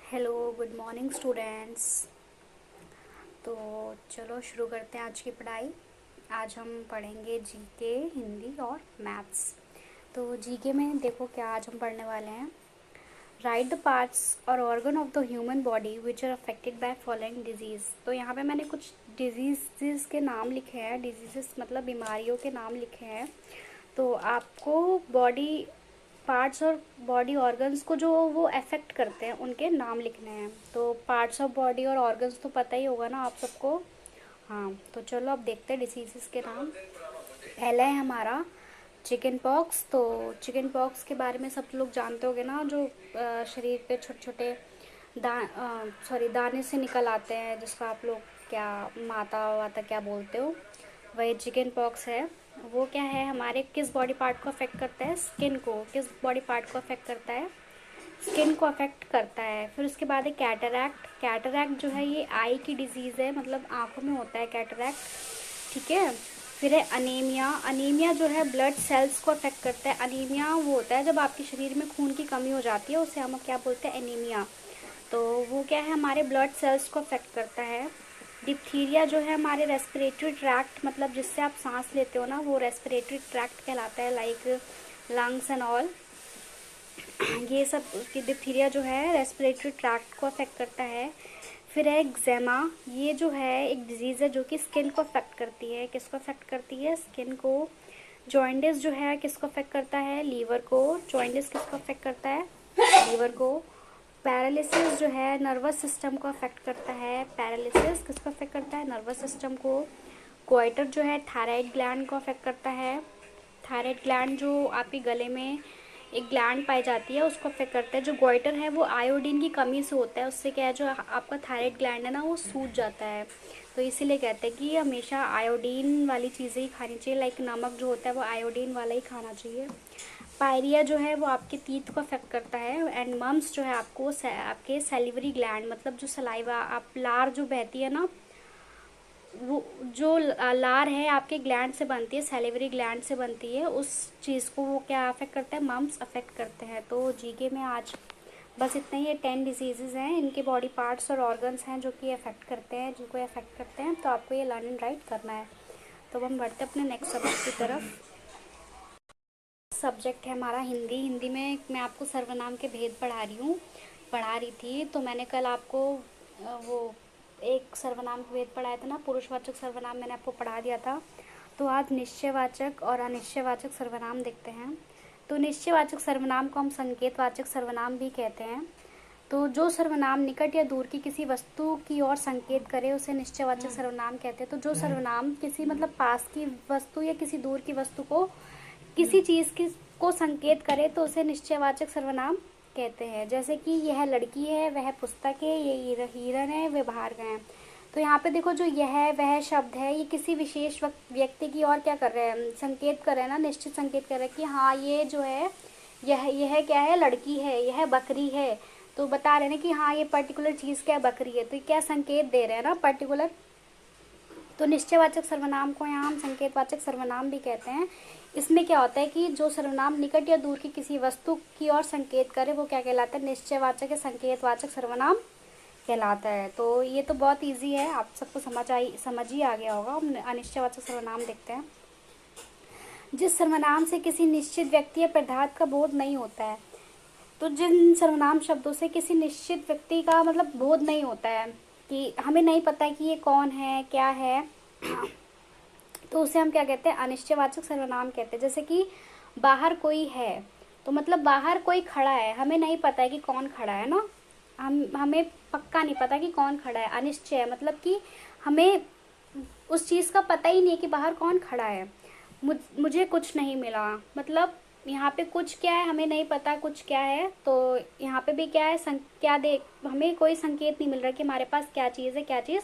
Hello, good morning students. तो चलो शुरू करते हैं आज की पढ़ाई। आज हम पढ़ेंगे जीके, हिंदी और मैथ्स। तो जीके में देखो क्या आज हम पढ़ने वाले हैं। राइट द पार्ट्स और organ of the human body which are affected by following disease. तो यहाँ पे मैंने कुछ डिजीज़ के नाम लिखे हैं। डिजीज़ मतलब बीमारियों के नाम लिखे हैं। तो आपको बॉडी पार्ट्स और बॉडी ऑर्गन्स को जो वो अफेक्ट करते हैं उनके नाम लिखने हैं। तो पार्ट्स ऑफ बॉडी और ऑर्गन्स तो पता ही होगा ना आप सबको। हाँ, तो चलो अब देखते हैं डिसीज़ के नाम। पहला है हमारा चिकन पॉक्स। तो चिकन पॉक्स के बारे में सब लोग जानते होंगे ना, जो शरीर पे छोटे छोटे दाने से निकल आते हैं, जिसको आप लोग क्या माता वाता क्या बोलते हो, वही चिकन पॉक्स है। वो क्या है, हमारे किस बॉडी पार्ट को अफेक्ट करता है? स्किन को। किस बॉडी पार्ट को अफेक्ट करता है? स्किन को अफेक्ट करता है। फिर उसके बाद है कैटरैक्ट। कैटरैक्ट जो है ये आई की डिजीज़ है, मतलब आँखों में होता है कैटरैक्ट, ठीक है। फिर है अनीमिया। अनीमिया जो है ब्लड सेल्स को अफेक्ट करता है। अनीमिया वो होता है जब आपके शरीर में खून की कमी हो जाती है, उसे हम क्या बोलते हैं? एनीमिया। तो वो क्या है, हमारे ब्लड सेल्स को अफेक्ट करता है। डिप्थीरिया जो है हमारे रेस्पिरेटरी ट्रैक्ट, मतलब जिससे आप सांस लेते हो ना, वो रेस्पिरेटरी ट्रैक्ट कहलाता है, लाइक लंग्स एंड ऑल। ये सब उसकी डिप्थीरिया जो है रेस्पिरेटरी ट्रैक्ट को अफेक्ट करता है। फिर है एक्जेमा। ये जो है एक डिजीज़ है जो कि स्किन को अफेक्ट करती है। किसको अफेक्ट करती है? स्किन को। जॉइंडिस जो है किसको अफेक्ट करता है? लीवर को। जॉइंडिस किसको अफेक्ट करता है? लीवर को। पैरालिसिस जो है नर्वस सिस्टम को अफेक्ट करता है। पैरालिसिस किसको अफेक्ट करता है? नर्वस सिस्टम को। गोइटर जो है थायराइड ग्लैंड को अफेक्ट करता है। थायराइड ग्लैंड जो आपके गले में एक ग्लैंड पाई जाती है उसको अफेक्ट करता है। जो गोइटर है वो आयोडीन की कमी से होता है। उससे क्या है, जो आपका थायराइड ग्लैंड है ना वो सूज जाता है। तो इसीलिए कहते हैं कि हमेशा आयोडीन वाली चीज़ें ही खानी चाहिए, लाइक नमक जो होता है वो आयोडीन वाला ही खाना चाहिए। पायरिया जो है वो आपके टीथ को अफेक्ट करता है। एंड मम्स जो है आपको आपके सैलिवरी ग्लैंड, मतलब जो सलाइवा आप लार जो बहती है ना, वो जो लार है आपके ग्लैंड से बनती है, सैलिवरी ग्लैंड से बनती है, उस चीज़ को वो क्या अफेक्ट करता है? मम्स अफेक्ट करते हैं। तो जीके में आज बस इतना ही। 10 डिजीज़ेज़ हैं, इनके बॉडी पार्ट्स और ऑर्गन्स हैं जो कि अफेक्ट करते हैं, जिनको अफेक्ट करते हैं। तो आपको ये लर्न एंड राइट करना है। तो अब हम बढ़ते हैं अपने नेक्स्ट सब्जेक्ट की तरफ। सब्जेक्ट है हमारा हिंदी। हिंदी में मैं आपको सर्वनाम के भेद पढ़ा रही थी। तो मैंने कल आपको वो एक सर्वनाम के भेद पढ़ाया था ना, पुरुषवाचक सर्वनाम मैंने आपको पढ़ा दिया था। तो आज निश्चयवाचक और अनिश्चयवाचक सर्वनाम देखते हैं। तो निश्चयवाचक सर्वनाम को हम संकेतवाचक सर्वनाम भी कहते हैं। तो जो सर्वनाम निकट या दूर की किसी वस्तु की ओर संकेत करे उसे निश्चयवाचक सर्वनाम कहते हैं। तो जो सर्वनाम किसी मतलब पास की वस्तु या किसी दूर की वस्तु को किसी चीज़ की को संकेत करे तो उसे निश्चयवाचक सर्वनाम कहते हैं। जैसे कि यह लड़की है, वह पुस्तक है, ये हिरन है, वे बाहर गए हैं। तो यहाँ पे देखो, जो यह वह शब्द है ये किसी विशेष व्यक्ति की ओर क्या कर रहे हैं? संकेत कर रहे हैं ना, निश्चित संकेत कर रहे हैं कि हाँ ये जो है यह क्या है? लड़की है, यह बकरी है। तो बता रहे हैं ना कि हाँ ये पर्टिकुलर चीज़ क्या बकरी है। तो ये क्या संकेत दे रहे हैं ना, पर्टिकुलर। तो निश्चयवाचक सर्वनाम को यहाँ हम संकेतवाचक सर्वनाम भी कहते हैं। इसमें क्या होता है कि जो सर्वनाम निकट या दूर की किसी वस्तु की ओर संकेत करे वो क्या कहलाता है? निश्चयवाचक या संकेतवाचक सर्वनाम कहलाता है। तो ये तो बहुत इजी है, आप सबको समझ ही आ गया होगा। हम अनिश्चयवाचक सर्वनाम देखते हैं। जिस सर्वनाम से किसी निश्चित व्यक्ति या पदार्थ का बोध नहीं होता है। तो जिन सर्वनाम शब्दों से किसी निश्चित व्यक्ति का मतलब बोध नहीं होता है, कि हमें नहीं पता कि ये कौन है, क्या है, तो उसे हम क्या कहते हैं? अनिश्चयवाचक सर्वनाम कहते हैं। जैसे कि बाहर कोई है, तो मतलब बाहर कोई खड़ा है, हमें नहीं पता है कि कौन खड़ा है ना, हमें पक्का नहीं पता कि कौन खड़ा है। अनिश्चय मतलब कि हमें उस चीज़ का पता ही नहीं कि बाहर कौन खड़ा है। मुझे कुछ नहीं मिला, मतलब यहाँ पे कुछ क्या है हमें नहीं पता, कुछ क्या है। तो यहाँ पे भी क्या है, क्या देख हमें कोई संकेत नहीं मिल रहा कि हमारे पास क्या चीज़ है, क्या चीज़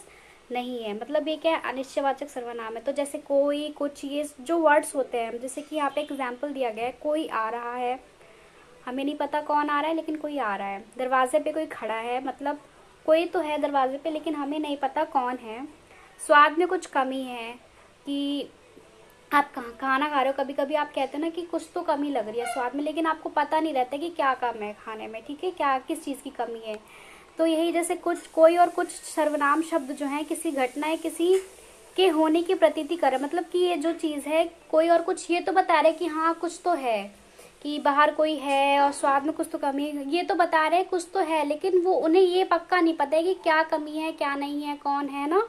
नहीं है। मतलब ये क्या है? अनिश्चयवाचक सर्वनाम है। तो जैसे कोई, कुछ, ये जो वर्ड्स होते हैं, जैसे कि यहाँ पे एग्जाम्पल दिया गया है, कोई आ रहा है, हमें नहीं पता कौन आ रहा है लेकिन कोई आ रहा है। दरवाजे पे कोई खड़ा है, मतलब कोई तो है दरवाजे पे लेकिन हमें नहीं पता कौन है। स्वाद में कुछ कमी है, कि आप खाना खा रहे हो, कभी कभी आप कहते हो ना कि कुछ तो कमी लग रही है स्वाद में, लेकिन आपको पता नहीं रहता कि क्या कम है खाने में, ठीक है, क्या किस चीज़ की कमी है। तो यही जैसे कुछ कोई और कुछ सर्वनाम शब्द जो है किसी घटना या किसी के होने की प्रतीति करे, मतलब कि ये जो चीज है कोई और कुछ ये तो बता रहे कि हाँ कुछ तो है, कि बाहर कोई है और स्वाद में कुछ तो कमी है, ये तो बता रहे कुछ तो है, लेकिन वो उन्हें ये पक्का नहीं पता है कि क्या कमी है क्या नहीं है कौन है ना।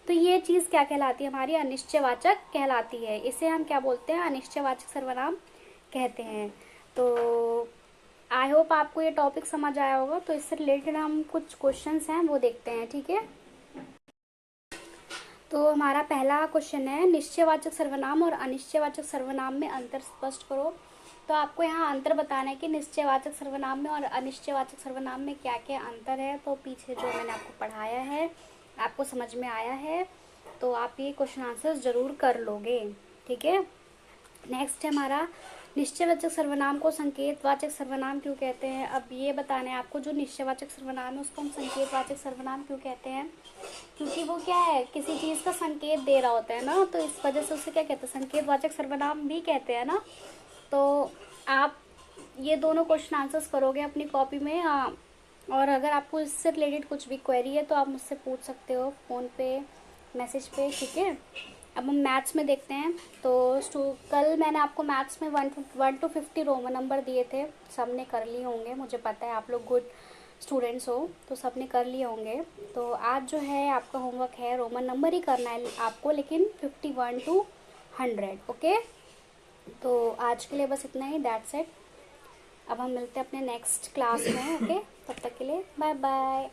तो ये चीज क्या कहलाती है, हमारी अनिश्चयवाचक कहलाती है। इसे हम क्या बोलते हैं, अनिश्चयवाचक सर्वनाम कहते हैं। तो आई होप आपको ये टॉपिक समझ आया होगा। तो इससे रिलेटेड हम कुछ क्वेश्चंस हैं वो देखते हैं, ठीक है। तो हमारा पहला क्वेश्चन है, निश्चयवाचक सर्वनाम और अनिश्चयवाचक सर्वनाम में अंतर स्पष्ट करो। तो आपको यहाँ अंतर बताना है कि निश्चयवाचक सर्वनाम में और अनिश्चयवाचक सर्वनाम में क्या क्या अंतर है। तो पीछे जो मैंने आपको पढ़ाया है आपको समझ में आया है, तो आप ये क्वेश्चन आंसर जरूर कर लोगे, ठीक है। नेक्स्ट है हमारा, निश्चयवाचक सर्वनाम को संकेतवाचक सर्वनाम क्यों कहते हैं। अब ये बताना है आपको, जो निश्चयवाचक सर्वनाम है उसको हम संकेतवाचक सर्वनाम क्यों कहते हैं, क्योंकि वो क्या है, किसी चीज का संकेत दे रहा होता है ना, तो इस वजह से उसे क्या कहते हैं, संकेतवाचक सर्वनाम भी कहते हैं ना। तो आप ये दोनों क्वेश्चन आंसर्स करोगे अपनी कॉपी में। और अगर आपको इससे रिलेटेड कुछ भी क्वेरी है तो आप मुझसे पूछ सकते हो फ़ोन पे, मैसेज पे, ठीक है। अब हम मैथ्स में देखते हैं। तो कल मैंने आपको मैथ्स में 1 to 50 रोमन नंबर दिए थे, सब ने कर लिए होंगे, मुझे पता है आप लोग गुड स्टूडेंट्स हो तो सब ने कर लिए होंगे। तो आज जो है आपका होमवर्क है रोमन नंबर ही करना है आपको, लेकिन 51 to 100, ओके। तो आज के लिए बस इतना ही, दैट्स इट। अब हम मिलते हैं अपने नेक्स्ट क्लास में, ओके। तब तक के लिए बाय बाय।